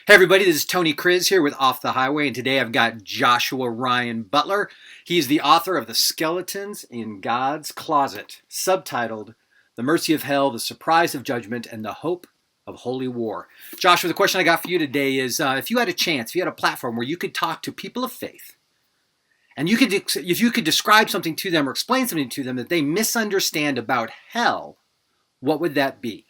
Hey everybody, this is Tony Kriz here with Off the Highway, and today I've got Joshua Ryan Butler. He's the author of The Skeletons in God's Closet, subtitled The Mercy of Hell, The Surprise of Judgment, and the Hope of Holy War. Joshua, the question I got for you today is, if you had a chance, if you had a platform where you could talk to people of faith, and if you could describe something to them or explain something to them that they misunderstand about hell, what would that be?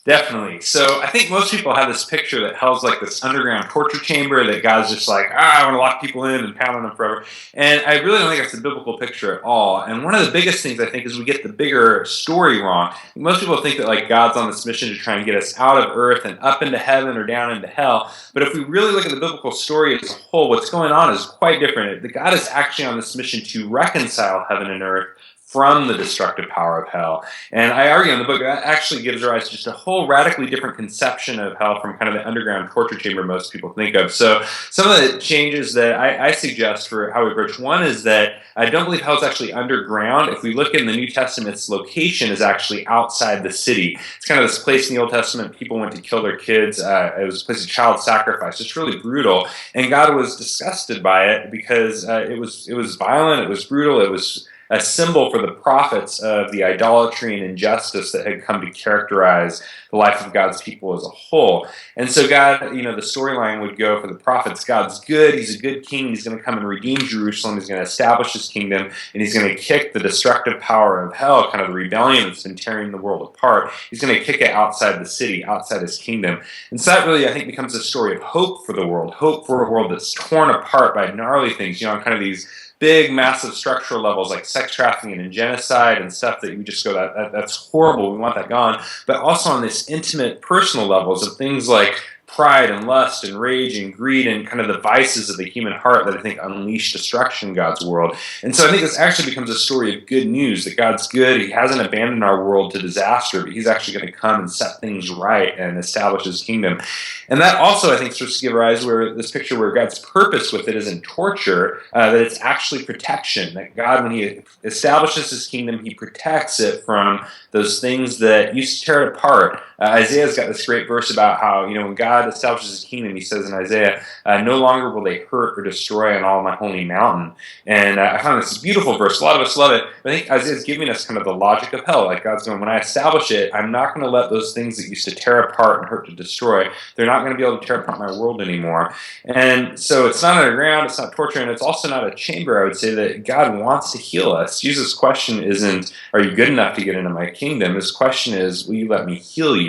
Definitely. So I think most people have this picture that hell's like this underground torture chamber that God's just like, I want to lock people in and pound on them forever. And I really don't think that's a biblical picture at all. And one of the biggest things I think is we get the bigger story wrong. Most people think that like God's on this mission to try and get us out of earth and up into heaven or down into hell. But if we really look at the biblical story as a whole, what's going on is quite different. The God is actually on this mission to reconcile heaven and earth from the destructive power of hell. And I argue in the book that actually gives rise to just a whole radically different conception of hell from kind of the underground torture chamber most people think of. So some of the changes that I suggest for how we approach one is that I don't believe hell is actually underground. If we look in the New Testament, its location is actually outside the city. It's kind of this place in the Old Testament people went to kill their kids. It was a place of child sacrifice. It's really brutal. And God was disgusted by it because it was violent, it was brutal, it was a symbol for the prophets of the idolatry and injustice that had come to characterize the life of God's people as a whole. And so God, the storyline would go for the prophets, God's good, he's a good king, he's going to come and redeem Jerusalem, he's going to establish his kingdom, and he's going to kick the destructive power of hell, kind of the rebellion that's been tearing the world apart. He's going to kick it outside the city, outside his kingdom. And so that really, I think, becomes a story of hope for the world, hope for a world that's torn apart by gnarly things, on kind of these big, massive structural levels like sex trafficking and genocide and stuff that you just go, that's horrible, we want that gone. But also on this intimate, personal levels of things like pride and lust and rage and greed and kind of the vices of the human heart that I think unleash destruction in God's world. And so I think this actually becomes a story of good news, that God's good, he hasn't abandoned our world to disaster, but he's actually going to come and set things right and establish his kingdom. And that also, I think, starts to give rise to this picture where God's purpose with it isn't torture, that it's actually protection, that God, when he establishes his kingdom, he protects it from those things that used to tear it apart. Isaiah's got this great verse about how, when God establishes his kingdom, he says in Isaiah, no longer will they hurt or destroy on all my holy mountain. And I found this beautiful verse. A lot of us love it. But I think Isaiah's giving us kind of the logic of hell. Like God's going, when I establish it, I'm not going to let those things that used to tear apart and hurt to destroy, they're not going to be able to tear apart my world anymore. And so it's not underground, it's not torture, and it's also not a chamber. I would say that God wants to heal us. Jesus' question isn't, are you good enough to get into my kingdom? His question is, will you let me heal you?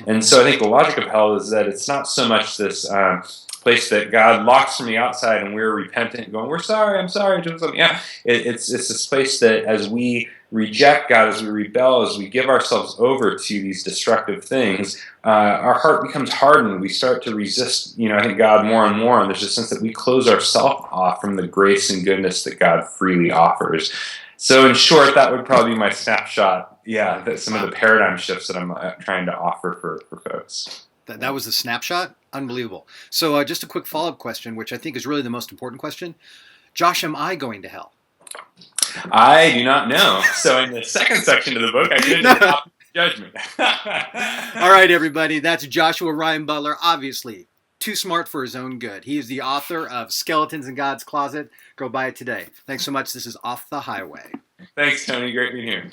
And so I think the logic of hell is that it's not so much this place that God locks from the outside and we're repentant going, we're sorry, I'm sorry, do something. Yeah, it's this place that as we reject God, as we rebel, as we give ourselves over to these destructive things, our heart becomes hardened. We start to resist, I think, God more and more, and there's a sense that we close ourselves off from the grace and goodness that God freely offers. So in short, that would probably be my snapshot. Yeah, that some of the paradigm shifts that I'm trying to offer for folks. That was the snapshot? Unbelievable. So just a quick follow-up question, which I think is really the most important question. Josh, am I going to hell? I do not know. So in the second section of the book, I did judgment. All right, everybody. That's Joshua Ryan Butler, obviously too smart for his own good. He is the author of Skeletons in God's Closet. Go buy it today. Thanks so much. This is Off the Highway. Thanks, Tony. Great being here.